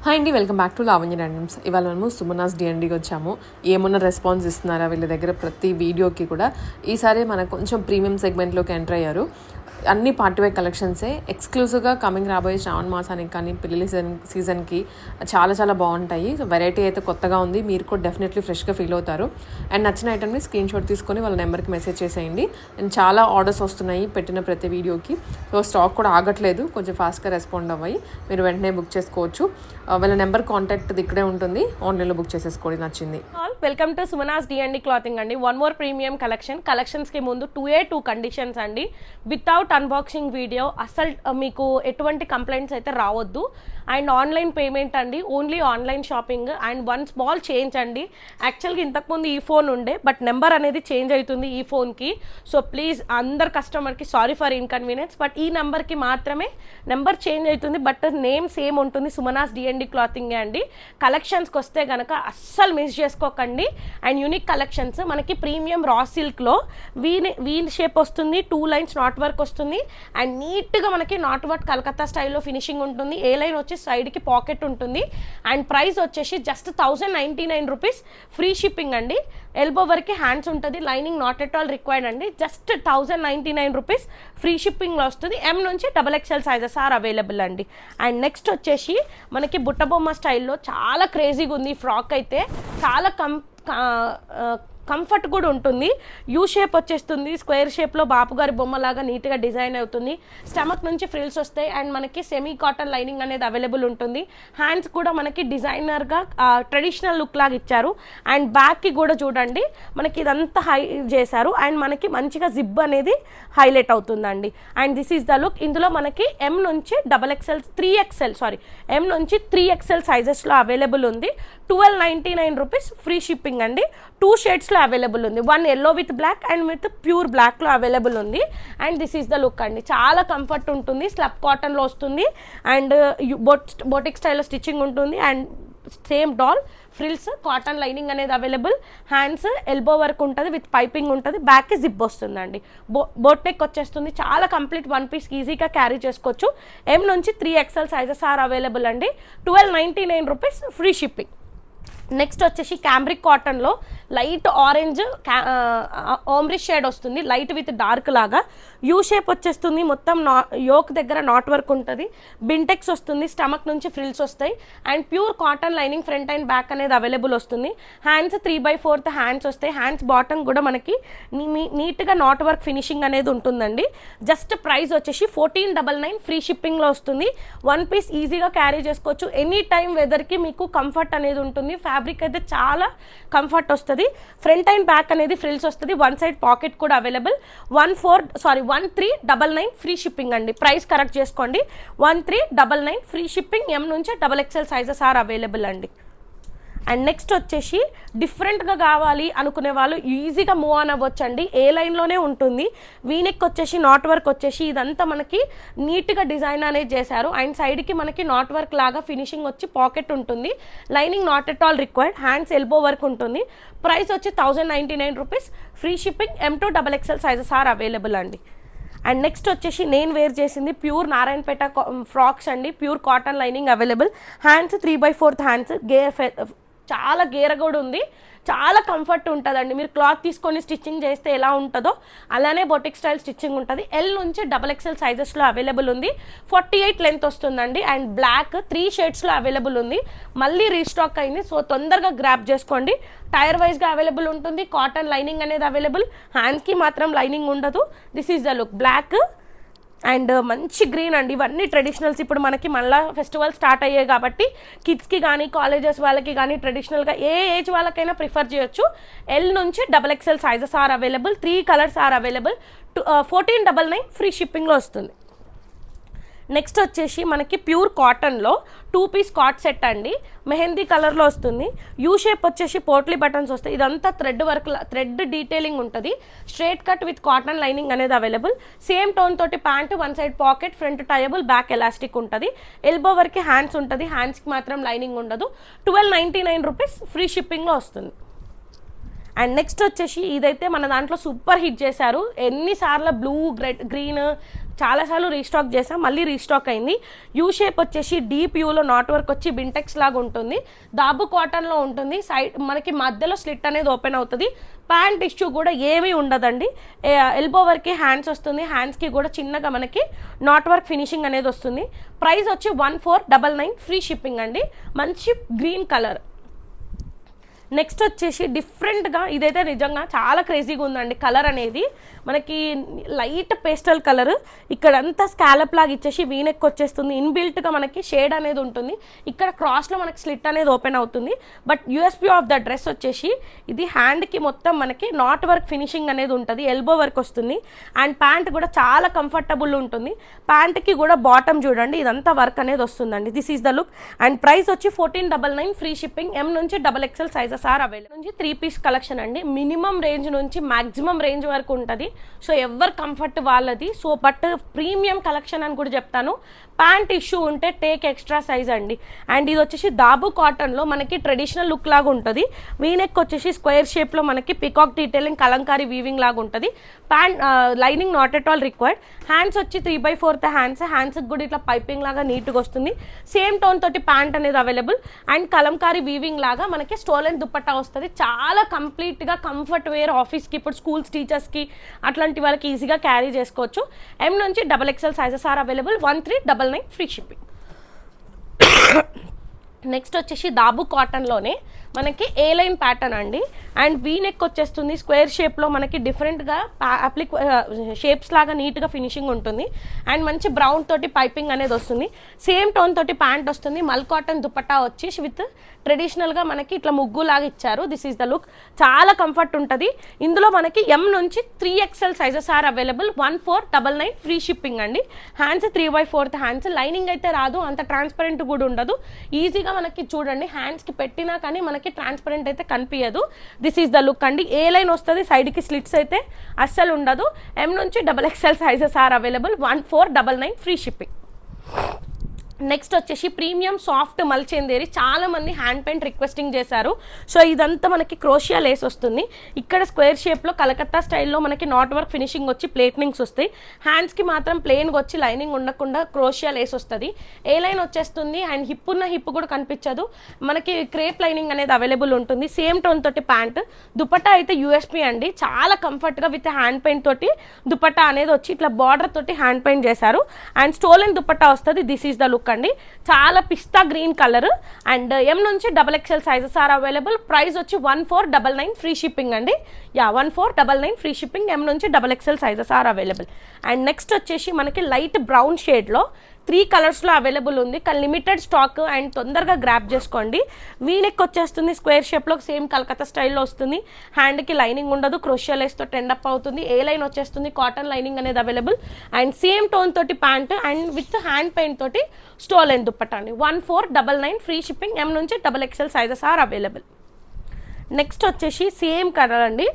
Hi అండి, welcome back to Lavanya randoms. ఇవాళ మనము సుమనాస్ డిఎన్డీకి వచ్చాము. ఏమన్నా రెస్పాన్స్ ఇస్తున్నారా వీళ్ళ దగ్గర ప్రతి వీడియోకి కూడా. ఈసారి మనకు కొంచెం ప్రీమియం సెగ్మెంట్లోకి ఎంటర్ అయ్యారు. అన్ని పార్టీవేర్ కలెక్షన్సే ఎక్స్క్లూజివ్గా కమింగ్ రాబోయే శ్రావణ మాసానికి కానీ పెళ్లి సీజన్కి చాలా చాలా బాగుంటాయి. సో వెరైటీ అయితే కొత్తగా ఉంది, మీరు కూడా డెఫినెట్లీ ఫ్రెష్గా ఫీల్ అవుతారు. అండ్ నచ్చిన ఐటమ్ని స్క్రీన్ షాట్ తీసుకొని వాళ్ళ నెంబర్కి మెసేజ్ చేసేయండి. అండ్ చాలా ఆర్డర్స్ వస్తున్నాయి పెట్టిన ప్రతి వీడియోకి. సో స్టాక్ కూడా ఆగట్లేదు, కొంచెం ఫాస్ట్గా రెస్పాండ్ అవ్వాలి. మీరు వెంటనే బుక్ చేసుకోవచ్చు. వాళ్ళ నెంబర్ కాంటాక్ట్ ఇక్కడే ఉంటుంది, ఆన్లైన్లో బుక్ చేసేసుకోండి నచ్చింది. వెల్కమ్ టు సుమనాస్ డిఎన్డీ క్లాతింగ్ అండి. వన్ మోర్ ప్రీమియం కలెక్షన్స్కి ముందు 2 కండిషన్స్ అండి. వితౌట్ అన్బాక్సింగ్ వీడియో అసలు మీకు ఎటువంటి కంప్లైంట్స్ అయితే రావద్దు. అండ్ ఆన్లైన్ పేమెంట్ అండి, only online shopping. And one small change అండి, యాక్చువల్గా ఇంతకుముందు ఈ ఫోన్ ఉండే, బట్ నెంబర్ అనేది చేంజ్ అవుతుంది ఈ ఫోన్కి. సో ప్లీజ్ అందరు కస్టమర్కి సారీ ఫర్ ఇన్కన్వీనియన్స్, బట్ ఈ నెంబర్కి మాత్రమే నెంబర్ చేంజ్ అవుతుంది, బట్ నేమ్ సేమ్ ఉంటుంది, సుమనాస్ డిఎన్డీ క్లాతింగ్ అండి. కలెక్షన్స్కి వస్తే కనుక అస్సలు మిస్ చేసుకోకండి. అండ్ యూనిక్ కలెక్షన్స్ మనకి ప్రీమియం రా సిల్క్లో వీన్ షేప్ వస్తుంది, 2 లైన్స్ నాట్ వర్క్ వస్తుంది. అండ్ నీట్గా మనకి నాట్ వర్క్ కలకత్తా స్టైల్లో ఫినిషింగ్ ఉంటుంది. ఏ లైన్ వచ్చి సైడ్కి పాకెట్ ఉంటుంది. అండ్ ప్రైస్ వచ్చేసి జస్ట్ 1099 రూపీస్, ఫ్రీ షిప్పింగ్ అండి. ఎల్బో వరకు హ్యాండ్స్ ఉంటుంది, lining not at all required అండి. జస్ట్ 1099 రూపీస్ ఫ్రీ షిప్పింగ్లో వస్తుంది. ఎం నుంచి XXL సైజెస్ ఆర్ అవైలబుల్ అండి. అండ్ నెక్స్ట్ వచ్చేసి మనకి బుట్టబొమ్మ స్టైల్లో చాలా క్రేజీగా ఉంది ఫ్రాక్ అయితే. చాలా కంఫర్ట్ కూడా ఉంటుంది. యూ షేప్ వచ్చేస్తుంది, స్క్వేర్ షేప్లో బాపుగారి బొమ్మలాగా నీట్గా డిజైన్ అవుతుంది. స్టమక్ నుంచి ఫ్రిల్స్ వస్తాయి. అండ్ మనకి సెమీ కాటన్ లైనింగ్ అనేది అవైలబుల్ ఉంటుంది. హ్యాండ్స్ కూడా మనకి డిజైనర్గా ట్రెడిషనల్ లుక్ లాగా ఇచ్చారు. అండ్ బ్యాక్కి కూడా చూడండి మనకి ఇదంతా హై చేశారు. అండ్ మనకి మంచిగా జిబ్ అనేది హైలైట్ అవుతుందండి. And this is the look. ఇందులో మనకి ఎం నుంచి ఎం నుంచి 3XL సైజెస్లో అవైలబుల్ ఉంది. 1299 రూపీస్ ఫ్రీ షిప్పింగ్ అండి. 2 షేడ్స్లో అవైలబుల్ ఉంది. 1 yellow with black and with pure బ్లాక్లో అవైలబుల్ ఉంది. And this is the look అండి. చాలా కంఫర్ట్ ఉంటుంది, స్లబ్ కాటన్లో వస్తుంది. అండ్ బోటిక్ స్టైల్లో స్టిచ్చింగ్ ఉంటుంది. And same doll frills cotton lining అనేది అవైలబుల్. హ్యాండ్స్ ఎల్బో వర్క్ ఉంటుంది, విత్ పైపింగ్ ఉంటుంది. బ్యాక్కి జిప్ వస్తుందండి. బోట్ నెక్ వచ్చేస్తుంది. చాలా కంప్లీట్ 1 పీస్ ఈజీగా క్యారీ చేసుకోవచ్చు. ఎం నుంచి 3XL సైజెస్ ఆర్ అవైలబుల్ అండి. 1299 రూపీస్ ఫ్రీ షిప్పింగ్. నెక్స్ట్ వచ్చేసి క్యాంబ్రిక్ కాటన్లో లైట్ ఆరెంజ్ ఓమ్రిష్ షేడ్ వస్తుంది, లైట్ విత్ డార్క్ లాగా. యూ షేప్ వచ్చేస్తుంది, మొత్తం యోక్ దగ్గర నాట్ వర్క్ ఉంటుంది. బింటెక్స్ వస్తుంది, స్టమక్ నుంచి ఫ్రిల్స్ వస్తాయి. And pure cotton lining front and back అనేది అవైలబుల్ వస్తుంది. హ్యాండ్స్ 3/4 హ్యాండ్స్ వస్తాయి. హ్యాండ్స్ బాటమ్ కూడా మనకి నీట్గా నాట్ వర్క్ ఫినిషింగ్ అనేది ఉంటుందండి. జస్ట్ ప్రైస్ వచ్చేసి 1499 ఫ్రీ షిప్పింగ్లో వస్తుంది. 1 పీస్ ఈజీగా క్యారీ చేసుకోవచ్చు. ఎనీ టైం వెదర్కి మీకు కంఫర్ట్ అనేది ఉంటుంది. ఫ్యాబ్రిక్ అయితే చాలా కంఫర్ట్ వస్తుంది. ఫ్రంట్ అండ్ బ్యాక్ అనేది ఫ్రిల్స్ వస్తుంది. 1 సైడ్ పాకెట్ కూడా అవైలబుల్. 1399 ఫ్రీ షిప్పింగ్ అండి. ప్రైస్ కరెక్ట్ చేసుకోండి. 1399 ఫ్రీ షిప్పింగ్. ఎం నుంచి XXL సైజెస్ ఆర్ అవైలబుల్ అండి. అండ్ నెక్స్ట్ వచ్చేసి డిఫరెంట్గా కావాలి అనుకునే వాళ్ళు ఈజీగా మూవ్ ఆన్ అవ్వచ్చు అండి. ఏ లైన్లోనే ఉంటుంది. వీనెక్ వచ్చేసి నాట్ వర్క్ వచ్చేసి ఇదంతా మనకి నీట్గా డిజైన్ అనేది చేశారు. అండ్ సైడ్కి మనకి నాట్ వర్క్ లాగా ఫినిషింగ్ వచ్చి పాకెట్ ఉంటుంది. Lining not at all required. Hands elbow work ఉంటుంది. ప్రైస్ వచ్చి 1099 rupees free shipping. M to XXL sizes are available అండి. అండ్ నెక్స్ట్ వచ్చేసి నేను వేర్ చేసింది ప్యూర్ నారాయణపేట ఫ్రాక్స్ అండి. Pure cotton lining available. Hands 3/4 hands. చాలా గేర కూడా ఉంది. చాలా కంఫర్ట్ ఉంటుందండి. మీరు క్లాత్ తీసుకొని స్టిచ్చింగ్ చేస్తే ఎలా ఉంటుందో అలానే బొటిక్ స్టైల్ స్టిచ్చింగ్ ఉంటుంది. ఎల్ నుంచి XXL సైజెస్లో అవైలబుల్ ఉంది. 48 లెంత్ వస్తుందండి. అండ్ బ్లాక్ 3 షేడ్స్లో అవైలబుల్ ఉంది. మళ్ళీ రీస్టాక్ అయింది, సో తొందరగా గ్రాప్ చేసుకోండి. టైర్ వైజ్గా అవైలబుల్ ఉంటుంది. కాటన్ లైనింగ్ అనేది అవైలబుల్. హ్యాండ్స్కి మాత్రం లైనింగ్ ఉండదు. This is the look. Black and మంచి గ్రీన్ అండి. ఇవన్నీ ట్రెడిషనల్స్. ఇప్పుడు మనకి మళ్ళీ ఫెస్టివల్ స్టార్ట్ అయ్యాయి కాబట్టి కిడ్స్కి కానీ కాలేజెస్ వాళ్ళకి కానీ ట్రెడిషనల్గా ఏ ఏజ్ వాళ్ళకైనా ప్రిఫర్ చేయొచ్చు. ఎల్ నుంచి XXL sizes are available. 3 colours are available. 1499 free షిప్పింగ్లో వస్తుంది. నెక్స్ట్ వచ్చేసి మనకి ప్యూర్ కాటన్లో 2 పీస్ కాట్ సెట్ అండి. మెహందీ కలర్లో వస్తుంది. యూ షేప్ వచ్చేసి పోట్లీ బటన్స్ వస్తాయి. ఇదంతా థ్రెడ్ డీటెయిలింగ్ ఉంటుంది. Straight cut with cotton lining అనేది అవైలబుల్. సేమ్ టోన్ తోటి pant, 1 side pocket, front tieable, back elastic ఉంటుంది. ఎల్బో వరకు హ్యాండ్స్ ఉంటుంది. హ్యాండ్స్కి మాత్రం లైనింగ్ ఉండదు. 1299 రూపీస్ ఫ్రీ షిప్పింగ్లో వస్తుంది. అండ్ నెక్స్ట్ వచ్చేసి ఇదైతే మన దాంట్లో సూపర్ హిట్ చేశారు. ఎన్నిసార్లు బ్లూ గ్రీన్ చాలాసార్లు రీస్టాక్ చేసాం, మళ్ళీ రీస్టాక్ అయింది. యూ షేప్ వచ్చేసి డీప్ యూలో నాట్ వర్క్ వచ్చి బింటెక్స్ లాగా ఉంటుంది. దాబు కాటన్లో ఉంటుంది. సైడ్ మనకి మధ్యలో స్లిట్ అనేది ఓపెన్ అవుతుంది. ప్యాంట్ ఇష్యూ కూడా ఏమీ ఉండదండి. ఎల్బో వరకే హ్యాండ్స్ వస్తుంది. హ్యాండ్స్కి కూడా చిన్నగా మనకి నాట్ వర్క్ ఫినిషింగ్ అనేది వస్తుంది. ప్రైస్ వచ్చి 1499 ఫ్రీ షిప్పింగ్ అండి. మంచి గ్రీన్ కలర్. నెక్స్ట్ వచ్చేసి డిఫరెంట్గా, ఇదైతే నిజంగా చాలా క్రేజీగా ఉందండి. కలర్ అనేది మనకి లైట్ పేస్టల్ కలర్, ఇక్కడంతా స్కాలప్ లాగా ఇచ్చేసి వీనెక్ వచ్చేస్తుంది. ఇన్బిల్ట్గా మనకి షేడ్ అనేది ఉంటుంది. ఇక్కడ క్రాస్లో మనకి స్లిట్ అనేది ఓపెన్ అవుతుంది. But USP of the dress వచ్చేసి ఇది హ్యాండ్కి మొత్తం మనకి నాట్ వర్క్ ఫినిషింగ్ అనేది ఉంటుంది. ఎల్బో వర్క్ వస్తుంది. అండ్ ప్యాంట్ కూడా చాలా కంఫర్టబుల్ ఉంటుంది. ప్యాంట్కి కూడా బాటమ్ చూడండి, ఇదంతా వర్క్ అనేది వస్తుందండి. This is the look. And price వచ్చి 1499 ఫ్రీ షిప్పింగ్. ఎం నుంచి XXL సైజెస్ ఆర్ అవైలబుల్. నుంచి 3 పీస్ కలెక్షన్ అండి. మినిమం రేంజ్ నుంచి మాక్సిమం రేంజ్ వరకు ఉంటుంది. సో ఎవరు కంఫర్ట్ వాళ్ళది. సో బట్ ప్రీమియం కలెక్షన్ అని కూడా చెప్తాను. ప్యాంట్ ఇష్యూ ఉంటే టేక్ ఎక్స్ట్రా సైజ్ అండి. అండ్ ఇది వచ్చేసి దాబు కాటన్లో మనకి ట్రెడిషనల్ లుక్ లాగా ఉంటుంది. వీనెక్ వచ్చేసి స్క్వేర్ షేప్లో మనకి పికాక్ డీటెయిలింగ్ కలంకారీ వీవింగ్ లాగా ఉంటుంది. Pant lining not at all required. Hands వచ్చి 3/4 హ్యాండ్స్. హ్యాండ్స్కి కూడా ఇట్లా పైపింగ్ లాగా నీట్గా వస్తుంది. సేమ్ టోన్ తోటి ప్యాంట్ అనేది అవైలబుల్. అండ్ కలంకారీ వీవింగ్ లాగా మనకి స్టోలెన్ దుపట్టా వస్తుంది. చాలా కంప్లీట్గా కంఫర్ట్ వేర్. ఆఫీస్కి, ఇప్పుడు స్కూల్స్ టీచర్స్కి అట్లాంటి వాళ్ళకి ఈజీగా క్యారీ చేసుకోవచ్చు. ఎం నుంచి XXL sizes are available. 1399 free shipping. Next వచ్చేసి దాబు కాటన్లోనే మనకి ఏ లైన్ ప్యాటర్న్ అండి. అండ్ వీ నెక్ వచ్చేస్తుంది. స్క్వేర్ షేప్లో మనకి డిఫరెంట్గా షేప్స్ లాగా నీట్గా ఫినిషింగ్ ఉంటుంది. అండ్ మంచి బ్రౌన్ తోటి పైపింగ్ అనేది వస్తుంది. సేమ్ టోన్ తోటి ప్యాంట్ వస్తుంది. మల్ కాటన్ దుపట్టా వచ్చేసి విత్ ట్రెడిషనల్గా మనకి ఇట్లా ముగ్గు లాగా ఇచ్చారు. This is the look. చాలా కంఫర్ట్ ఉంటుంది. ఇందులో మనకి ఎం నుంచి 3XL sizes are available. 1499 free shipping అండి. Hands 3/4 hands. లైనింగ్ అయితే రాదు, అంత ట్రాన్స్పరెంట్ కూడా ఉండదు. ఈజీగా మనకి చూడండి హ్యాండ్స్కి పెట్టినా కానీ మనకి ట్రాన్స్పరెంట్ అయితే కనిపించదు. దిస్ ఈస్ ద లుక్ అండి. ఏ లైన్ వస్తుంది, సైడ్కి స్లిట్స్ అయితే అస్సలు ఉండదు. ఎం నుంచి XXL sizes are available. 1499 free shipping. Next వచ్చేసి ప్రీమియం సాఫ్ట్ మల్చేందేరి. చాలా మంది హ్యాండ్ పెయింట్ రిక్వెస్టింగ్ చేశారు. సో ఇదంతా మనకి క్రోషియా లేస్ వస్తుంది. ఇక్కడ స్క్వేర్ షేప్లో కలకత్తా స్టైల్లో మనకి నాట్ వర్క్ ఫినిషింగ్ వచ్చి ప్లేట్నింగ్స్ వస్తాయి. హ్యాండ్స్కి మాత్రం ప్లెయిన్గా వచ్చి లైనింగ్ ఉండకుండా క్రోషియా లేస్ వస్తుంది. ఏ లైన్ వచ్చేస్తుంది. అండ్ హిప్ ఉన్న హిప్ కూడా కనిపించదు. మనకి క్రేప్ లైనింగ్ అనేది అవైలబుల్ ఉంటుంది. సేమ్ టోన్ తోటి ప్యాంట్. దుపట్టా అయితే యూఎస్పీ అండి. చాలా కంఫర్ట్గా విత్ హ్యాండ్ పెయింట్ తోటి దుపట్టా అనేది వచ్చి ఇట్లా బార్డర్ తోటి హ్యాండ్ పెయింట్ చేశారు. అండ్ స్టోలెన్ దుపట్టా వస్తుంది. దిస్ ఈస్ ద లుక్ అండి. చాలా పిస్తా గ్రీన్ కలర్. అండ్ ఎం నుంచి XXL sizes are available. Price వచ్చి 1499 ఫ్రీ షిప్పింగ్ అండి. 1499 ఫ్రీ షిప్పింగ్. ఎం నుంచి XXL sizes are available. And next వచ్చేసి మనకి లైట్ బ్రౌన్ షేడ్లో 3 కలర్స్లో అవైలబుల్ ఉంది. కానీ లిమిటెడ్ స్టాక్. అండ్ తొందరగా గ్రాప్ చేసుకోండి. వీనెక్ వచ్చేస్తుంది స్క్వేర్ షేప్లో. సేమ్ కలకత్తా స్టైల్లో వస్తుంది. హ్యాండ్కి లైనింగ్ ఉండదు. క్రోషియా లేస్తో టెండప్ అవుతుంది. ఏ లైన్ వచ్చేస్తుంది. కాటన్ లైనింగ్ అనేది అవైలబుల్. అండ్ సేమ్ టోన్ తోటి pant and with hand paint తోటి స్టోలెన్ దుపట్టా అండి. 1499 ఫ్రీ షిప్పింగ్. ఎం నుంచి XXL sizes are available. Next వచ్చేసి సేమ్ కలర్ అండి.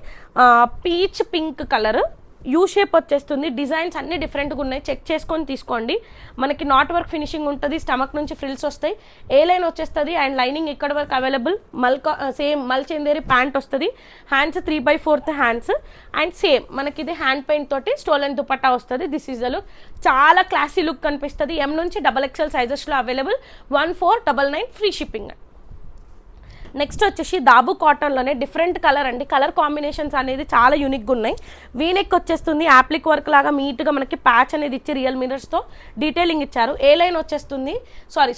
Peach pink colour. U shape వచ్చేస్తుంది. డిజైన్స్ అన్ని డిఫరెంట్గా ఉన్నాయి. చెక్ చేసుకొని తీసుకోండి. మనకి నాట్ వర్క్ ఫినిషింగ్ ఉంటుంది. స్టమక్ నుంచి ఫ్రిల్స్ వస్తాయి. ఏ లైన్ వచ్చేస్తుంది. అండ్ లైనింగ్ ఇక్కడ వరకు అవైలబుల్. సేమ్ మల్చేందేరి ప్యాంట్ వస్తుంది. Hands 3/4 hands. అండ్ సేమ్ మనకి ఇది హ్యాండ్ పెయింట్ తోటి స్టోలెన్ దుపట్టా వస్తుంది. This is the look. చాలా క్లాసీ లుక్ కనిపిస్తుంది. ఎం నుంచి XXL సైజెస్లో అవైలబుల్. 1499 free shipping. నెక్స్ట్ వచ్చేసి దాబు కాటన్లోనే డిఫరెంట్ కలర్ అండి. కలర్ కాంబినేషన్స్ అనేది చాలా యూనిక్గా ఉన్నాయి. వీనెక్ వచ్చేస్తుంది. యాప్లిక్ వర్క్ లాగా నీట్గా మనకి ప్యాచ్ అనేది ఇచ్చి రియల్ మిరర్స్తో డీటెయిలింగ్ ఇచ్చారు. ఏ లైన్ వచ్చేస్తుంది.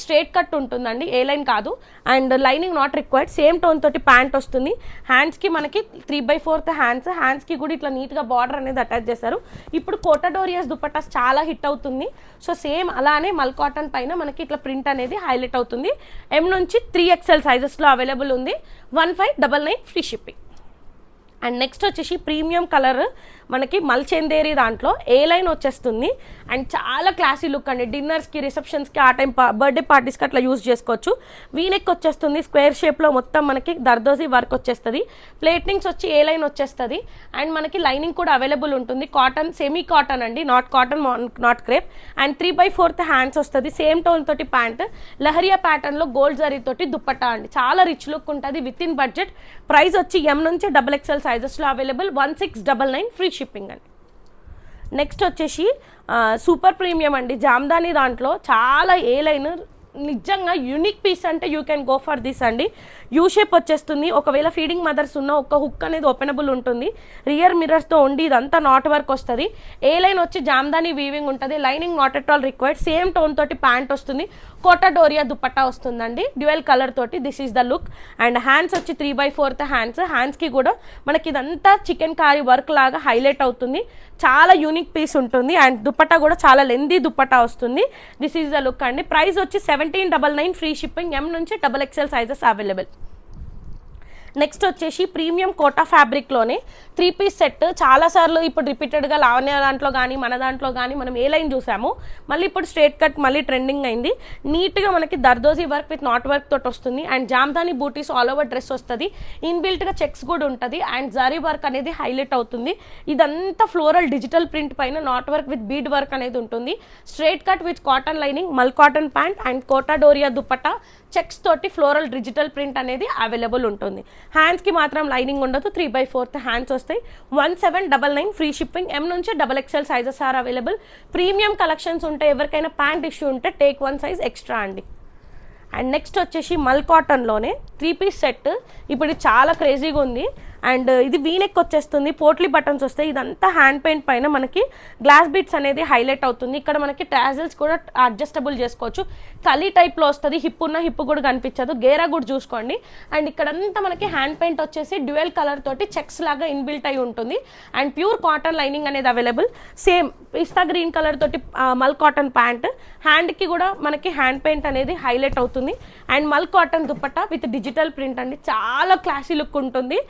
స్ట్రేట్ కట్ ఉంటుందండి. ఏ లైన్ కాదు. And lining not required. Same tone తోటి ప్యాంట్ వస్తుంది. హ్యాండ్స్కి మనకి 3/4 హ్యాండ్స్. హ్యాండ్స్కి కూడా ఇట్లా నీట్గా బార్డర్ అనేది అటాచ్ చేశారు. ఇప్పుడు కోటాడోరియాస్ దుపట్టాస్ చాలా హిట్ అవుతుంది. సో సేమ్ అలానే మల్ కాటన్ పైన మనకి ఇట్లా ప్రింట్ అనేది హైలైట్ అవుతుంది. ఎం నుంచి 3XL సైజెస్లో అవైలబుల్ ఉంది. 1599 ఫ్రీ షిప్పింగ్. అండ్ నెక్స్ట్ వచ్చేసి ప్రీమియం కలర్ మనకి మల్చేందేరి దాంట్లో ఏ లైన్ వచ్చేస్తుంది. అండ్ చాలా క్లాసీ లుక్ అండి. డిన్నర్స్కి, రిసెప్షన్స్కి, ఆ టైం బర్త్డే పార్టీస్కి అట్లా యూజ్ చేసుకోవచ్చు. వీనెక్ వచ్చేస్తుంది. స్క్వేర్ షేప్లో మొత్తం మనకి దర్దోజీ వర్క్ వచ్చేస్తుంది. ప్లేట్నింగ్స్ వచ్చి ఏ లైన్ వచ్చేస్తుంది. అండ్ మనకి లైనింగ్ కూడా అవైలబుల్ ఉంటుంది. కాటన్, సెమీ కాటన్ అండి. Not cotton, not crepe. And 3/4 hands వస్తుంది. సేమ్ టోన్ తోటి ప్యాంట్. లహరియా ప్యాటర్న్లో గోల్డ్ జరీ తోటి దుపట్టా అండి. చాలా రిచ్ లుక్ ఉంటుంది. With in budget. ప్రైస్ వచ్చి ఎం నుంచి XXL సైజెస్లో అవైలబుల్. 1699 ఫ్రీ షిప్పింగ్ అండి. నెక్స్ట్ వచ్చేసి సూపర్ ప్రీమియం అండి, జామ్దాని దాంట్లో చాలా ఏ లైన్ నిజంగా యూనిక్ పీస్ అంటే you can go for this అండి. యూ షేప్ వచ్చేస్తుంది. ఒకవేళ ఫీడింగ్ మదర్స్ ఉన్న ఒక హుక్ అనేది ఓపెనబుల్ ఉంటుంది. రియర్ మిర్రర్స్తో ఉండి ఇదంతా నాట్ వర్క్ వస్తుంది. ఏ లైన్ వచ్చి జామ్దాని వీవింగ్ ఉంటుంది. Lining not at all required. Same tone తోటి ప్యాంట్ వస్తుంది. కోటా డోరియా దుపట్టా వస్తుందండి డ్యూయల్ కలర్ తోటి. This is the look. And hands వచ్చి 3/4 హ్యాండ్స్. హ్యాండ్స్కి కూడా మనకి ఇదంతా చికెన్ కారీ వర్క్ లాగా హైలైట్ అవుతుంది. చాలా యూనిక్ పీస్ ఉంటుంది. అండ్ దుపట్టా కూడా చాలా లెందీ దుపట్టా వస్తుంది. దిస్ ఈస్ ద లుక్ అండి. ప్రైస్ వచ్చి 1799 ఫ్రీ షిప్పింగ్. M నుంచి XXL సైజెస్ అవైలబుల్. నెక్స్ట్ వచ్చేసి ప్రీమియం కోటా ఫ్యాబ్రిక్లోనే 3 పీస్ సెట్. చాలాసార్లు ఇప్పుడు రిపీటెడ్గా లావణ్య దాంట్లో కానీ మన దాంట్లో కానీ మనం ఏ లైన్ చూసాము, మళ్ళీ ఇప్పుడు స్ట్రేట్ కట్ మళ్ళీ ట్రెండింగ్ అయింది. నీట్గా మనకి zardozi work with knot work తోటి వస్తుంది. And jamdani buttis all over dress వస్తుంది. ఇన్బిల్ట్గా చెక్స్ కూడా ఉంటుంది. అండ్ జరీ వర్క్ అనేది హైలైట్ అవుతుంది. ఇదంతా ఫ్లోరల్ డిజిటల్ ప్రింట్ పైన knot work with bead work అనేది ఉంటుంది. Straight cut with cotton lining, mul cotton pant and Kota Doria dupatta checks తోటి ఫ్లోరల్ డిజిటల్ ప్రింట్ అనేది అవైలబుల్ ఉంటుంది. హ్యాండ్స్కి మాత్రం లైనింగ్ ఉండదు. 3/4 హ్యాండ్స్ వస్తాయి. 1799 ఫ్రీ షిప్పింగ్. M నుంచి XXL sizes are available. Premium collections ఉంటే ఎవరికైనా ప్యాంట్ ఇష్యూ ఉంటే టేక్ 1 సైజ్ ఎక్స్ట్రా అండి. అండ్ నెక్స్ట్ వచ్చేసి మల్ కాటన్లోనే 3 పీస్ సెట్. ఇప్పుడు ఇది చాలా క్రేజీగా ఉంది. అండ్ ఇది వీనెక్ వచ్చేస్తుంది. పోట్లీ బటన్స్ వస్తాయి. ఇదంతా హ్యాండ్ పెయింట్ పైన మనకి గ్లాస్ బీట్స్ అనేది హైలైట్ అవుతుంది. ఇక్కడ మనకి టాజిల్స్ కూడా అడ్జస్టబుల్ చేసుకోవచ్చు. కలీ టైప్లో వస్తుంది. హిప్ ఉన్న హిప్ కూడా కనిపించదు. గేరా కూడా చూసుకోండి. అండ్ ఇక్కడంతా మనకి హ్యాండ్ పెయింట్ వచ్చేసి డ్యూయల్ కలర్ తోటి చెక్స్ లాగా ఇన్బిల్ట్ అయి ఉంటుంది. అండ్ ప్యూర్ కాటన్ లైనింగ్ అనేది అవైలబుల్. సేమ్ పిస్తా గ్రీన్ కలర్ తోటి మల్ కాటన్ ప్యాంట్. హ్యాండ్కి కూడా మనకి హ్యాండ్ పెయింట్ అనేది హైలైట్ అవుతుంది. అండ్ మల్ cotton dupatta with digital print అండి. చాలా క్లాసీ లుక్ ఉంటుంది.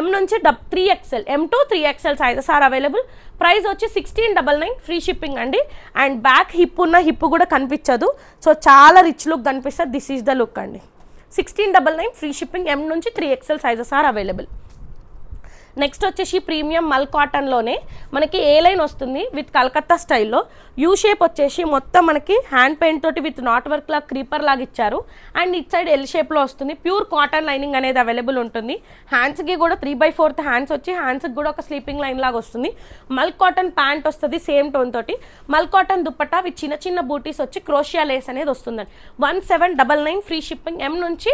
M నుంచి 3XL, M to 3XL sizes are available. Price వచ్చి 1699 ఫ్రీ షిప్పింగ్ అండి. అండ్ బ్యాక్ హిప్ ఉన్న హిప్ కూడా కనిపించదు. సో చాలా రిచ్ లుక్ కనిపిస్తుంది. దిస్ ఈజ్ ద లుక్ అండి. 1699 ఫ్రీ షిప్పింగ్. M నుంచి 3XL sizes are available. Next వచ్చేసి ప్రీమియం మల్ కాటన్లోనే మనకి ఏ లైన్ వస్తుంది విత్ కలకత్తా స్టైల్లో. యూ షేప్ వచ్చేసి మొత్తం మనకి హ్యాండ్ పెయింట్ తోటి విత్ నాట్ వర్క్ లాగా క్రీపర్ లాగా ఇచ్చారు. అండ్ ఇట్ సైడ్ ఎల్ షేప్లో వస్తుంది. ప్యూర్ కాటన్ లైనింగ్ అనేది అవైలబుల్ ఉంటుంది. హ్యాండ్స్కి కూడా 3/4 హ్యాండ్స్ వచ్చి హ్యాండ్స్కి కూడా ఒక స్లీపింగ్ లైన్ లాగా వస్తుంది. మల్ కాటన్ ప్యాంట్ వస్తుంది సేమ్ టోన్ తోటి. మల్ కాటన్ దుపట్టా విత్ చిన్న చిన్న బూటీస్ వచ్చి క్రోషియా లేస్ అనేది వస్తుందండి. 1799 ఫ్రీ షిప్పింగ్. M నుంచి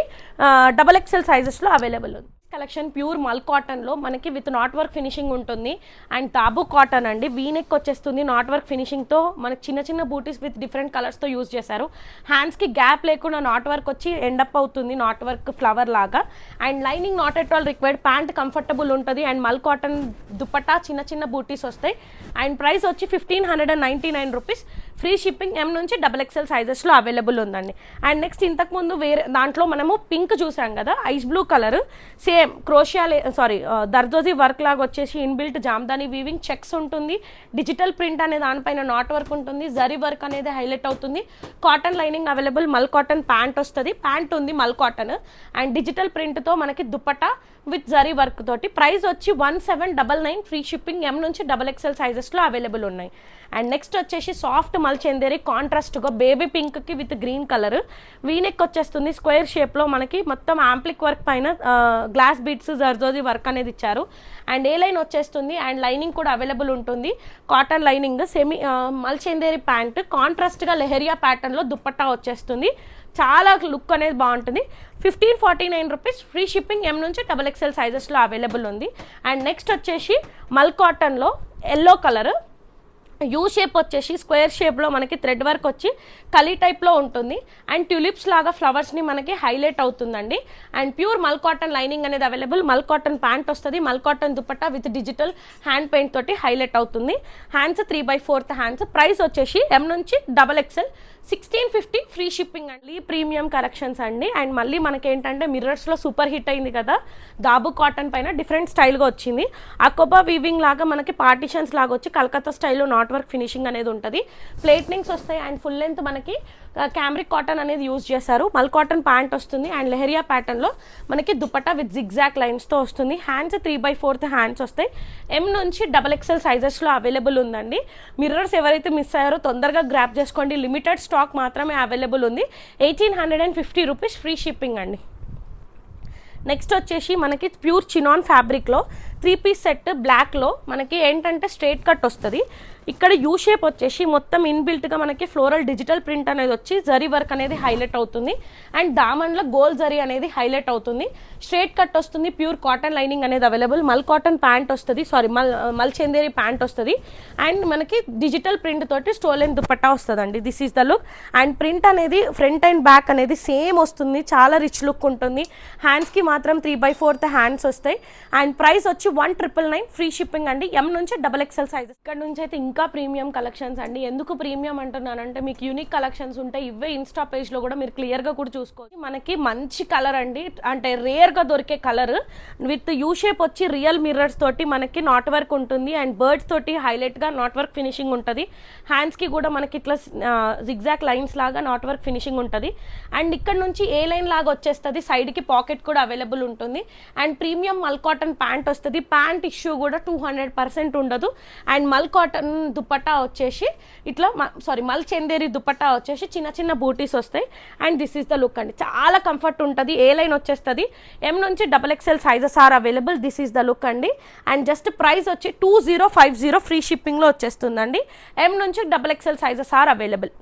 XXL సైజెస్లో అవైలబుల్ ఉంది. కలెక్షన్ ప్యూర్ మల్ కాటన్లో మనకి విత్ నాట్ వర్క్ ఫినిషింగ్ ఉంటుంది. అండ్ తాబు కాటన్ అండి. వీనెక్ వచ్చేస్తుంది నాట్ వర్క్ ఫినిషింగ్తో. మనకి చిన్న చిన్న బూటీస్ విత్ డిఫరెంట్ కలర్స్తో యూజ్ చేశారు. హ్యాండ్స్కి గ్యాప్ లేకుండా నాట్ వర్క్ వచ్చి ఎండప్ అవుతుంది. నాట్ వర్క్ ఫ్లవర్ లాగా. And lining not at all required. Pant comfortable ఉంటుంది. అండ్ మల్ కాటన్ దుపట్టా చిన్న చిన్న బూటీస్ వస్తాయి. అండ్ ప్రైస్ వచ్చి 1599 రూపీస్. Free shipping. M నుంచి XXL సైజెస్లో అవైలబుల్ ఉందండి. అండ్ నెక్స్ట్ ఇంతకుముందు వేరే దాంట్లో మనము పింక్ చూసాం కదా, ice blue colour. Same crochet zardozi work లాగా వచ్చేసి ఇన్బిల్ట్ జామ్దాని వీవింగ్ చెక్స్ ఉంటుంది. డిజిటల్ ప్రింట్ అనే దానిపైన నాట్ వర్క్ ఉంటుంది. జరీ వర్క్ అనేది హైలైట్ అవుతుంది. Cotton lining available. Mul cotton pant వస్తుంది. ప్యాంట్ ఉంది మల్ కాటన్. అండ్ డిజిటల్ ప్రింట్తో మనకి దుపట్టా విత్ జరీ వర్క్ తోటి. ప్రైస్ వచ్చి 1799 ఫ్రీ షిప్పింగ్. M నుంచి XXL సైజెస్లో అవైలబుల్ ఉన్నాయి. అండ్ నెక్స్ట్ వచ్చేసి సాఫ్ట్ మల్ చందేరి కాంట్రాస్ట్గా బేబీ పింక్కి విత్ గ్రీన్ కలర్. వీనెక్ వచ్చేస్తుంది స్క్వేర్ షేప్లో. మనకి మొత్తం యాంప్లిక్ వర్క్ పైన గ్లాస్ బీట్స్ జర్దోజీ వర్క్ అనేది ఇచ్చారు. అండ్ ఏ లైన్ వచ్చేస్తుంది. అండ్ లైనింగ్ కూడా అవైలబుల్ ఉంటుంది. Cotton lining. Semi mul Chanderi pant. కాంట్రాస్ట్గా లెహరియా ప్యాటర్న్లో దుపట్టా వచ్చేస్తుంది. చాలా లుక్ అనేది బాగుంటుంది. 1549 రూపీస్. Free shipping. M నుంచి XXL సైజెస్లో అవైలబుల్ ఉంది. అండ్ నెక్స్ట్ వచ్చేసి మల్ కాటన్లో ఎల్లో కలర్. యూ షేప్ వచ్చేసి స్క్వేర్ షేప్లో మనకి థ్రెడ్ వర్క్ వచ్చి కలీ టైప్లో ఉంటుంది. అండ్ ట్యూలిప్స్ లాగా ఫ్లవర్స్ని మనకి హైలైట్ అవుతుందండి. అండ్ ప్యూర్ మల్ కాటన్ లైనింగ్ అనేది అవైలబుల్. మల్ కాటన్ ప్యాంట్ వస్తుంది. Mull cotton dupatta with digital hand paint తోటి హైలైట్ అవుతుంది. Hands 3/4 hands. ప్రైస్ వచ్చేసి M నుంచి XXL 1650 ఫ్రీ షిప్పింగ్ అండి. ప్రీమియం కలెక్షన్స్ అండి. అండ్ మళ్ళీ మనకి ఏంటంటే మిర్రర్స్లో సూపర్ హిట్ అయింది కదా, దాబు కాటన్ పైన డిఫరెంట్ స్టైల్గా వచ్చింది. అకోబా వీవింగ్ లాగా మనకి పార్టీషన్స్ లాగా వచ్చి కలకత్తా స్టైల్లో నాట్ వర్క్ ఫినిషింగ్ అనేది ఉంటుంది. ప్లేట్నింగ్స్ వస్తాయి. అండ్ ఫుల్ లెంత్ మనకి క్యామ్రిక్ కాటన్ అనేది యూజ్ చేశారు. మల్ కాటన్ ప్యాంట్ వస్తుంది. అండ్ లెహరియా ప్యాటర్న్లో మనకి దుపట్టా విత్ జిగ్జాక్ లైన్స్తో వస్తుంది. హ్యాండ్స్ 3/4 హ్యాండ్స్ వస్తాయి. M నుంచి XXL సైజెస్లో అవైలబుల్ ఉందండి. మిర్రర్స్ ఎవరైతే మిస్ అయ్యారో తొందరగా గ్రాప్ చేసుకోండి. లిమిటెడ్ స్టాక్ మాత్రమే అవైలబుల్ ఉంది. 1850 రూపీస్ ఫ్రీ షిప్పింగ్ అండి. నెక్స్ట్ వచ్చేసి మనకి ప్యూర్ చినాన్ ఫ్యాబ్రిక్లో 3 పీస్ సెట్ బ్లాక్లో మనకి ఏంటంటే స్ట్రైట్ కట్ వస్తుంది. ఇక్కడ యూ షేప్ వచ్చేసి మొత్తం ఇన్బిల్ట్గా మనకి ఫ్లోరల్ డిజిటల్ ప్రింట్ అనేది వచ్చి జరీ వర్క్ అనేది హైలైట్ అవుతుంది. అండ్ దామన్లో గోల్డ్ జరీ అనేది హైలైట్ అవుతుంది. స్ట్రైట్ కట్ వస్తుంది. ప్యూర్ కాటన్ లైనింగ్ అనేది అవైలబుల్. మల్ కాటన్ ప్యాంట్ వస్తుంది, మల్ చందేరి ప్యాంట్ వస్తుంది. అండ్ మనకి డిజిటల్ ప్రింట్ తోటి స్టోలెన్ దుపట్టా వస్తుందండి. This is the look. And print అనేది ఫ్రంట్ అండ్ బ్యాక్ అనేది సేమ్ వస్తుంది. చాలా రిచ్ లుక్ ఉంటుంది. హ్యాండ్స్కి మాత్రం 3/4 హ్యాండ్స్ వస్తాయి. అండ్ ప్రైస్ వచ్చి 1999 ఫ్రీ షిప్పింగ్ అండి. ఎం నుంచి XXL సైజెస్. ఇక్కడ నుంచి అయితే ఇంకా ప్రీమియం కలెక్షన్స్ అండి. ఎందుకు ప్రీమియం అంటున్నానంటే మీకు యూనిక్ కలెక్షన్స్ ఉంటాయి. ఇవే ఇన్స్టా పేజ్లో కూడా మీరు క్లియర్గా కూడా చూసుకోవచ్చు. మనకి మంచి కలర్ అండి, అంటే రేర్గా దొరికే కలర్ విత్ యూ షేప్ వచ్చి రియల్ మిర్రర్స్ తోటి మనకి నాట్ వర్క్ ఉంటుంది. అండ్ బర్డ్స్ తోటి హైలైట్గా నాట్ వర్క్ ఫినిషింగ్ ఉంటుంది. హ్యాండ్స్కి కూడా మనకి ఇట్లా జిగ్జాక్ లైన్స్ లాగా నాట్ వర్క్ ఫినిషింగ్ ఉంటుంది. అండ్ ఇక్కడ నుంచి ఏ లైన్ లాగా వచ్చేస్తుంది. సైడ్కి పాకెట్ కూడా అవైలబుల్ ఉంటుంది. అండ్ ప్రీమియం మల్ కాటన్ ప్యాంట్ వస్తుంది. ప్యాంట్ ఇష్యూ కూడా 200% ఉండదు. అండ్ మల్ కాటన్ దుపట్టా వచ్చేసి ఇట్లా మల్ చందేరి దుపట్టా వచ్చేసి చిన్న చిన్న బూటీస్ వస్తాయి. And this is the look అండి. చాలా కంఫర్ట్ ఉంటుంది. ఏ లైన్ వచ్చేస్తుంది. ఎం నుంచి XXL sizes are available. This is the look అండి. అండ్ జస్ట్ ప్రైస్ వచ్చి 2050 ఫ్రీ షిప్పింగ్లో వచ్చేస్తుందండి. ఎం నుంచి XXL sizes are available.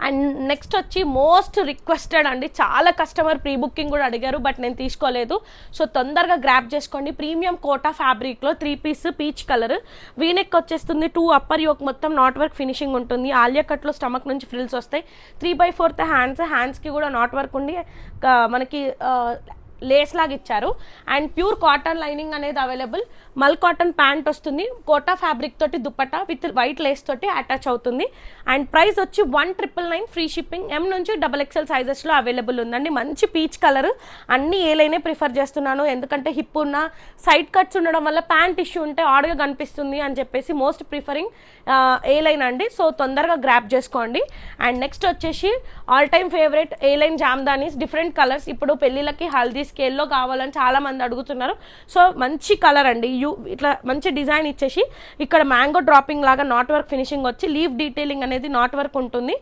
And next వచ్చి మోస్ట్ రిక్వెస్టెడ్ అండి. చాలా కస్టమర్ ప్రీ బుకింగ్ కూడా అడిగారు, బట్ నేను తీసుకోలేదు. సో తొందరగా గ్రాప్ చేసుకోండి. ప్రీమియం కోటా ఫ్యాబ్రిక్లో 3 పీస్ పీచ్ కలర్ వీనెక్ వచ్చేస్తుంది. 2 అప్పర్ యోక్ మొత్తం నాట్ వర్క్ ఫినిషింగ్ ఉంటుంది. ఆలియా కట్లో స్టమక్ నుంచి ఫ్రిల్స్ వస్తాయి. 3/4 హ్యాండ్స్కి కూడా నాట్ వర్క్ ఉండి మనకి లేస్ లాగా ఇచ్చారు. అండ్ ప్యూర్ కాటన్ లైనింగ్ అనేది అవైలబుల్. మల్ కాటన్ ప్యాంట్ వస్తుంది. కోటా ఫ్యాబ్రిక్ తోటి దుపట్టా విత్ వైట్ లేస్ తోటి అటాచ్ అవుతుంది. అండ్ ప్రైస్ వచ్చి 1999 ఫ్రీ షిప్పింగ్. ఎం నుంచి XXL సైజెస్లో అవైలబుల్ ఉందండి. మంచి పీచ్ కలర్. అన్ని ఏ లైనే ప్రిఫర్ చేస్తున్నాను, ఎందుకంటే హిప్ ఉన్న సైడ్ కట్స్ ఉండడం వల్ల ప్యాంట్ ఇష్యూ ఉంటే ఆడ్గా కనిపిస్తుంది అని చెప్పేసి మోస్ట్ ప్రిఫరింగ్ ఏ లైన్ అండి. సో తొందరగా గ్రాప్ చేసుకోండి. అండ్ నెక్స్ట్ వచ్చేసి ఆల్ టైమ్ ఫేవరెట్ ఏ లైన్ జామ్దానీస్. డిఫరెంట్ కలర్స్ ఇప్పుడు పెళ్ళిళ్ళకి హల్దీ స్కేల్లో కావాలని చాలా మంది అడుగుతున్నారు. సో మంచి కలర్ అండి. ఇట్లా మంచి డిజైన్ ఇచ్చేసి ఇక్కడ మ్యాంగో డ్రాపింగ్ లాగా నాట్ వర్క్ ఫినిషింగ్ వచ్చి లీవ్ డీటెయిలింగ్ అనేది నాట్ వర్క్ ఉంటుంది.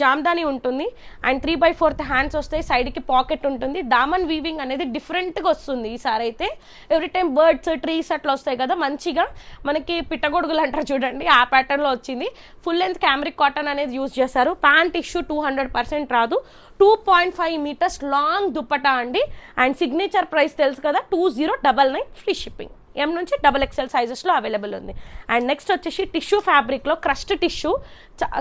జామ్దాని ఉంటుంది. అండ్ 3/4 హ్యాండ్స్ వస్తాయి. సైడ్కి పాకెట్ ఉంటుంది. దామన్ వీవింగ్ అనేది డిఫరెంట్గా వస్తుంది ఈసారి అయితే. ఎవ్రీ టైం బర్డ్స్ ట్రీస్ అట్లా వస్తాయి కదా, మంచిగా మనకి పిట్టగొడుగులు అంటారు చూడండి, ఆ ప్యాటర్న్లో వచ్చింది. ఫుల్ లెంత్ క్యామ్రిక్ కాటన్ అనేది యూజ్ చేశారు. ప్యాంట్ ఇష్యూ 200% రాదు. 2.5 మీటర్స్ లాంగ్ దుపట్టా అండి. అండ్ సిగ్నేచర్ ప్రైస్ తెలుసు కదా, 2099 ఫ్రీ షిప్పింగ్. ఎం నుంచి XXL సైజెస్లో అవైలబుల్ ఉంది. అండ్ నెక్స్ట్ వచ్చేసి టిష్యూ ఫ్యాబ్రిక్లో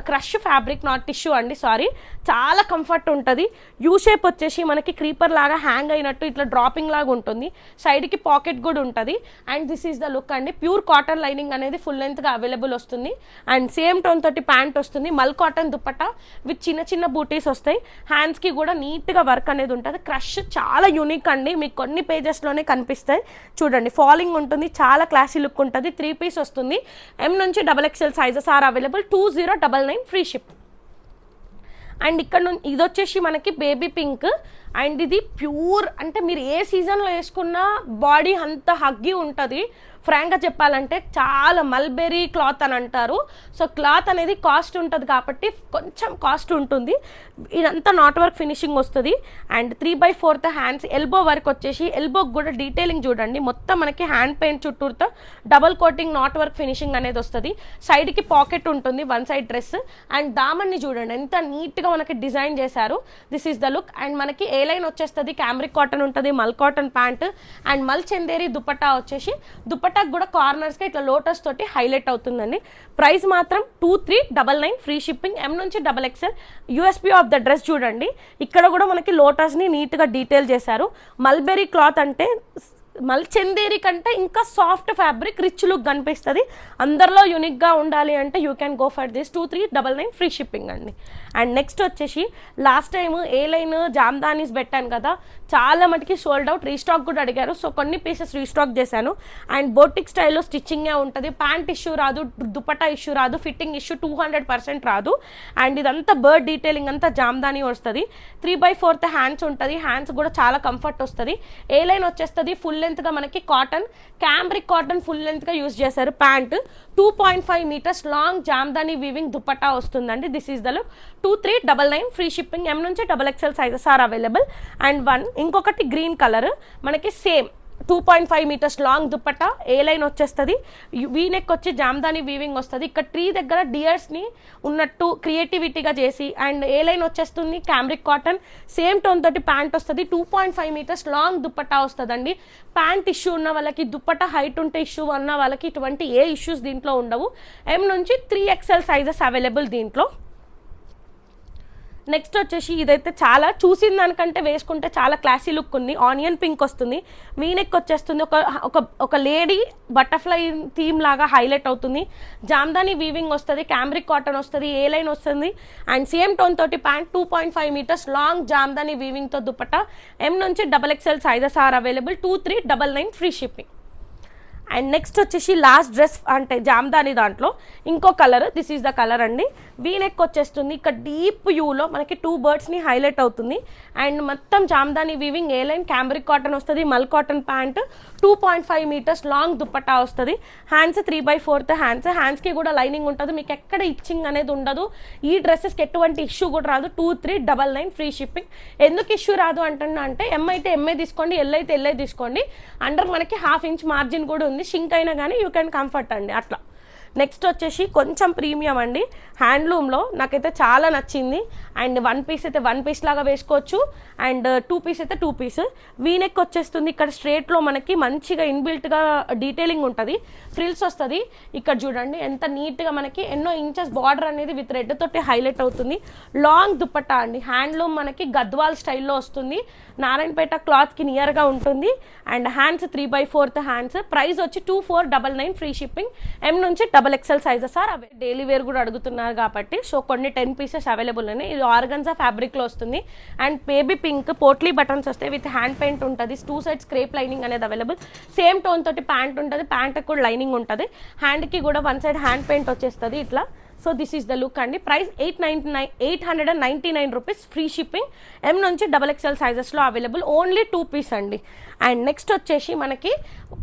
క్రష్ ఫ్యాబ్రిక్, నాట్ టిష్యూ అండి, సారీ. చాలా కంఫర్ట్ ఉంటుంది. యూ షేప్ వచ్చేసి మనకి క్రీపర్ లాగా హ్యాంగ్ అయినట్టు ఇట్లా డ్రాపింగ్ లాగా ఉంటుంది. సైడ్కి పాకెట్ కూడా ఉంటుంది. And this is the look అండి. ప్యూర్ కాటన్ లైనింగ్ అనేది ఫుల్ లెంత్గా అవైలబుల్ వస్తుంది. అండ్ సేమ్ టోన్ తోటి ప్యాంట్ వస్తుంది. మల్ కాటన్ దుపట్టా విత్ చిన్న చిన్న బూటీస్ వస్తాయి. హ్యాండ్స్కి కూడా నీట్గా వర్క్ అనేది ఉంటుంది. క్రష్ చాలా యూనిక్ అండి. మీకు కొన్ని పేజెస్లోనే కనిపిస్తాయి చూడండి. ఫాలింగ్ ఉంటుంది. చాలా క్లాసీ లుక్ ఉంటుంది. 3 పీస్ వస్తుంది. ఎం నుంచి XXL sizes are available. 2099 free ship. And ఇక్కడ నుంచి ఇది వచ్చేసి మనకి బేబీ పింక్. అండ్ ఇది ప్యూర్, అంటే మీరు ఏ సీజన్లో వేసుకున్నా బాడీ అంత హగ్గి ఉంటుంది. ఫ్రాంక్గా చెప్పాలంటే చాలా మల్బెరీ క్లాత్ అని అంటారు. సో క్లాత్ అనేది కాస్ట్ ఉంటుంది కాబట్టి కొంచెం కాస్ట్ ఉంటుంది. ఇదంతా నాట్ వర్క్ ఫినిషింగ్ వస్తుంది. And 3/4 hands. ఎల్బో వర్క్ వచ్చేసి ఎల్బోకి కూడా డీటెయిలింగ్ చూడండి. మొత్తం మనకి హ్యాండ్ పెయింట్ చుట్టూరుతో double coating knot work finishing అనేది వస్తుంది. సైడ్కి పాకెట్ ఉంటుంది, వన్ సైడ్ డ్రెస్. అండ్ దామన్ని చూడండి ఎంత నీట్గా మనకి డిజైన్ చేశారు. This is the look. And మనకి ఏ లైన్ వచ్చేస్తుంది. క్యామ్రిక్ కాటన్ ఉంటుంది. Mul cotton pant. అండ్ మల్ చందేరి దుపట్టా వచ్చేసి దుపట్టాకు కూడా కార్నర్స్కి ఇట్లా లోటస్ తోటి హైలైట్ అవుతుందండి. ప్రైస్ మాత్రం 2399 ఫ్రీ షిప్పింగ్. ఎం నుంచి XXL. USP of the dress చూడండి. ఇక్కడ కూడా మనకి లోటస్ని నీట్గా డీటెయిల్ చేశారు. మల్బెరీ క్లాత్ అంటే మల్ చందేరి కంటే ఇంకా సాఫ్ట్ ఫ్యాబ్రిక్, రిచ్ లుక్ కనిపిస్తుంది. అందరిలో యూనిక్గా ఉండాలి అంటే you can go for this. 2399 free shipping అండి. అండ్ నెక్స్ట్ వచ్చేసి లాస్ట్ టైం ఏ లైన్ జామ్దానీస్ పెట్టాను కదా, చాలా మటుకి సోల్డ్ అవుట్. రీస్టాక్ కూడా అడిగారు. సో కొన్ని పీసెస్ రీస్టాక్ చేశాను. అండ్ బోటిక్ స్టైల్లో స్టిచ్చింగే ఉంటుంది. ప్యాంట్ ఇష్యూ రాదు, దుపట్టా ఇష్యూ రాదు, ఫిట్టింగ్ ఇష్యూ 200% రాదు. అండ్ ఇదంతా బర్డ్ డీటెయిలింగ్ అంతా జామ్దానీ వస్తుంది. 3/4 హ్యాండ్స్ ఉంటుంది. హ్యాండ్స్ కూడా చాలా కంఫర్ట్ వస్తుంది. ఏ లైన్ వచ్చేస్తుంది. ఫుల్ లెంత్గా మనకి కాటన్, క్యాంబ్రిక్ కాటన్ ఫుల్ లెంత్గా యూజ్ చేశారు. Pant 2.5 metres long jamdani weaving dupatta వస్తుందండి. This is the look. 2399 free shipping. M నుంచి XXL sizes are available. And ఇంకొకటి గ్రీన్ కలర్ మనకి same 2.5 metres long dupatta, A line వచ్చేస్తుంది, వీనెక్ వచ్చి జామ్దాని వీవింగ్ వస్తుంది. ఇక్కడ ట్రీ దగ్గర డియర్స్ని ఉన్నట్టు క్రియేటివిటీగా చేసి, అండ్ ఏ లైన్ వచ్చేస్తుంది క్యామ్రిక్ కాటన్, సేమ్ టోన్ తోటి ప్యాంట్ వస్తుంది. 2.5 మీటర్స్ లాంగ్ దుప్పట వస్తుందండి. ప్యాంట్ ఇష్యూ ఉన్న వాళ్ళకి, దుప్పట హైట్ ఉంటే ఇష్యూ ఉన్న వాళ్ళకి ఇటువంటి ఏ ఇష్యూస్ దీంట్లో ఉండవు. M నుంచి 3XL సైజెస్ అవైలబుల్ దీంట్లో. నెక్స్ట్ వచ్చేసి ఇదైతే చాలా చూసిన దానికంటే వేసుకుంటే చాలా క్లాసీ లుక్ ఉంది. ఆనియన్ పింక్ వస్తుంది, వీనెక్ వచ్చేస్తుంది, ఒక లేడీ బటర్ఫ్లై థీమ్ లాగా హైలైట్ అవుతుంది. జామ్దాని వీవింగ్ వస్తుంది, క్యామ్రిక్ కాటన్ వస్తుంది, ఏ లైన్ వస్తుంది, అండ్ సేమ్ టోన్ తోటి ప్యాంట్. 2.5 మీటర్స్ లాంగ్ జామ్దాని వీవింగ్తో దుప్పట. M నుంచి XXL sizes are available. 2399 free shipping. And next వచ్చేసి లాస్ట్ డ్రెస్ అంటే జామ్దాని దాంట్లో ఇంకో colour, this is the colour అండి. వీనెక్ వచ్చేస్తుంది, ఇక్కడ డీప్ యూలో మనకి 2 బర్డ్స్ని హైలైట్ అవుతుంది. అండ్ మొత్తం Jamdani weaving, A line cambric cotton వస్తుంది, mull cotton pant. 2.5 metres long dupatta వస్తుంది. హ్యాండ్స్ 3/4 హ్యాండ్స్కి కూడా లైనింగ్ ఉంటుంది. మీకు ఎక్కడ ఇచ్చింగ్ అనేది ఉండదు. ఈ డ్రెస్సెస్కి ఎటువంటి ఇష్యూ కూడా రాదు. 2399 ఫ్రీ షిప్పింగ్. ఎందుకు ఇష్యూ రాదు అంటున్నా అంటే, M అయితే MA తీసుకోండి, L అయితే LA తీసుకోండి. అండర్ మనకి 1/2 ఇంచ్ మార్జిన్ కూడా ఉంది. షింక్ అయినా కానీ యూ కెన్ కంఫర్ట్ అండి అట్లా. నెక్స్ట్ వచ్చేసి కొంచెం ప్రీమియం అండి, హ్యాండ్లూమ్లో నాకైతే చాలా నచ్చింది. అండ్ 1 పీస్ అయితే 1 పీస్ లాగా వేసుకోవచ్చు, అండ్ 2 పీస్ అయితే 2 పీస్. వీనెక్ వచ్చేస్తుంది, ఇక్కడ స్ట్రేట్లో మనకి మంచిగా ఇన్బిల్ట్గా డీటెయిలింగ్ ఉంటుంది, ఫ్రిల్స్ వస్తుంది. ఇక్కడ చూడండి ఎంత నీట్గా మనకి ఎన్నో ఇంచెస్ బార్డర్ అనేది విత్ రెడ్ తోటి హైలైట్ అవుతుంది. లాంగ్ దుప్పట్టా అండి, హ్యాండ్లూమ్ మనకి గద్వాల్ స్టైల్లో వస్తుంది, నారాయణపేట క్లాత్కి నియర్గా ఉంటుంది. And hands 3/4 hands. ప్రైస్ వచ్చి 2499 ఫ్రీ షిప్పింగ్. M నుంచి XXL sizes are available. Daily wear కూడా అడుగుతున్నారు కాబట్టి సో కొన్ని 10 పీసెస్ అవైలబుల్ ఉన్నాయి. ఇది ఆర్గన్జా ఫ్యాబ్రిక్లో వస్తుంది. And baby pink potli buttons వస్తాయి, విత్ హ్యాండ్ పెయింట్ ఉంటుంది. 2 సైడ్స్ క్రేప్ లైనింగ్ అనేది అవైలబుల్. సేమ్ టోన్ తోటి ప్యాంట్ ఉంటుంది, ప్యాంట్కి కూడా లైనింగ్ ఉంటుంది. హ్యాండ్కి కూడా 1 సైడ్ హ్యాండ్ పెయింట్ వచ్చేస్తుంది ఇట్లా. So this is the look అండి. Price 899 rupees free shipping. M నుంచి XXL సైజెస్లో అవైలబుల్. ఓన్లీ 2 పీస్ అండి. అండ్ నెక్స్ట్ వచ్చేసి మనకి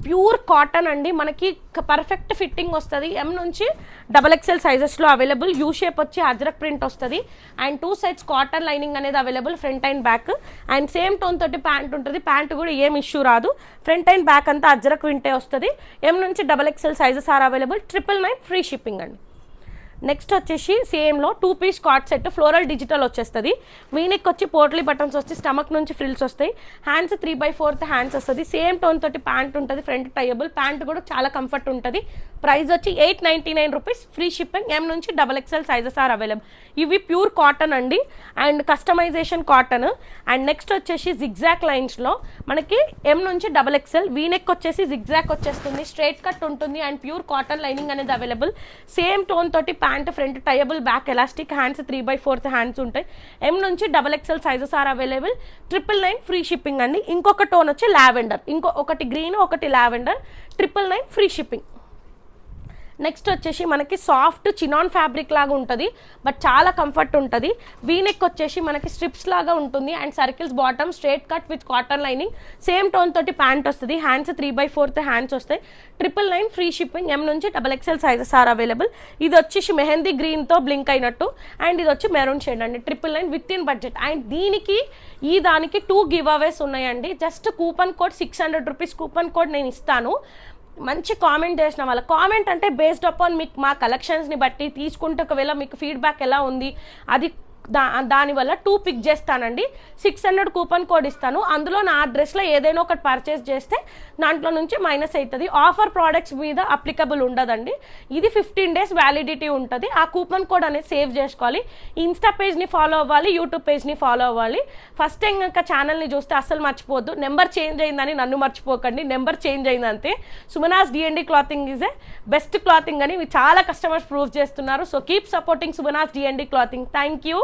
ప్యూర్ కాటన్ అండి, మనకి పర్ఫెక్ట్ ఫిట్టింగ్ వస్తుంది. M నుంచి XXL సైజెస్లో అవైలబుల్. యూ షేప్ వచ్చి అజ్రక్ ప్రింట్ వస్తుంది. అండ్ 2 సైడ్స్ కాటన్ లైనింగ్ అనేది available, front and back. And same tone తోటి ప్యాంట్ ఉంటుంది, ప్యాంట్ కూడా ఏం ఇష్యూ రాదు. ఫ్రంట్ అండ్ బ్యాక్ అంతా అజ్రక్ ప్రింటే వస్తుంది. M నుంచి XXL sizes are available. 999 free shipping అండి. నెక్స్ట్ వచ్చేసి సేమ్లో 2 పీస్ కాట్ సెట్, ఫ్లోరల్ డిజిటల్ వచ్చేస్తుంది. వీనెక్ వచ్చి పోట్లీ బటన్స్ వస్తాయి, స్టమక్ నుంచి ఫ్రిల్స్ వస్తాయి. హ్యాండ్స్ 3/4 హ్యాండ్స్ వస్తుంది. సేమ్ టోన్ తోటి ప్యాంట్ ఉంటుంది, ఫ్రంట్ టైయబుల్. ప్యాంట్ కూడా చాలా కంఫర్ట్ ఉంటుంది. ప్రైస్ వచ్చి 899 రూపీస్ ఫ్రీ షిప్పింగ్. M నుంచి XXL సైజెస్ ఆర్ అవైలబుల్. ఇవి ప్యూర్ కాటన్ అండి, and customization cotton. And next వచ్చేసి జిగ్జాక్ లైన్స్లో మనకి M నుంచి XXL. వీనెక్ వచ్చేసి జిగ్జాక్ వచ్చేస్తుంది, స్ట్రైట్ కట్ ఉంటుంది, అండ్ ప్యూర్ కాటన్ లైనింగ్ అనేది అవైలబుల్. సేమ్ టోన్ తోటి pant, front tieable, back elastic. Hands 3/4 hands ఉంటాయి. M నుంచి XXL sizes are available. 999 free shipping అండి. ఇంకొక టోన్ వచ్చి లావెండర్, ఒకటి గ్రీన్, ఒకటి లావెండర్. 999 free shipping. నెక్స్ట్ వచ్చేసి మనకి సాఫ్ట్ చినాన్ ఫ్యాబ్రిక్ లాగా ఉంటుంది, బట్ చాలా కంఫర్ట్ ఉంటుంది. వీనెక్ వచ్చేసి మనకి స్ట్రిప్స్ లాగా ఉంటుంది, and circles bottom, straight cut with cotton lining. Same tone తోటి ప్యాంట్ వస్తుంది. హ్యాండ్స్ 3/4 హ్యాండ్స్ వస్తాయి. 999 ఫ్రీ షిప్పింగ్. M నుంచి XXL సైజెస్ ఆర్ అవైలబుల్. ఇది వచ్చేసి మెహందీ గ్రీన్తో బ్లింక్ అయినట్టు, అండ్ ఇది వచ్చి మెరూన్ షేడ్ అండి. 999 విత్ ఇన్ బడ్జెట్. అండ్ దీనికి దానికి 2 గివ్ అవేస్ ఉన్నాయండి. Just coupon code 600 rupees coupon code నేను ఇస్తాను. మంచి కామెంట్ చేసిన వాళ్ళ కామెంట్ అంటే బేస్డ్ అపాన్ మీకు మా కలెక్షన్స్ని బట్టి తీసుకుంటే ఒకవేళ మీకు ఫీడ్బ్యాక్ ఎలా ఉంది అది దానివల్ల 2 పిక్ చేస్తానండి. 600 కూపన్ కోడ్ ఇస్తాను. అందులో నా డ్రెస్లో ఏదైనా ఒకటి పర్చేస్ చేస్తే దాంట్లో నుంచి మైనస్ అవుతుంది. ఆఫర్ ప్రోడక్ట్స్ మీద అప్లికబుల్ ఉండదండి. ఇది 15 days వ్యాలిడిటీ ఉంటుంది. ఆ కూపన్ కోడ్ అనేది సేవ్ చేసుకోవాలి. ఇన్స్టా పేజ్ని ఫాలో అవ్వాలి, యూట్యూబ్ పేజ్ని ఫాలో అవ్వాలి. ఫస్ట్ టైం కనుక ఛానల్ని చూస్తే అస్సలు మర్చిపోవద్దు. నెంబర్ చేంజ్ అయిందని నన్ను మర్చిపోకండి, నెంబర్ చేంజ్ అయిందంతే. Sumanas D&D clothing is a best clothing అని చాలా కస్టమర్స్ ప్రూవ్ చేస్తున్నారు. So keep supporting Sumanas D&D clothing. Thank you.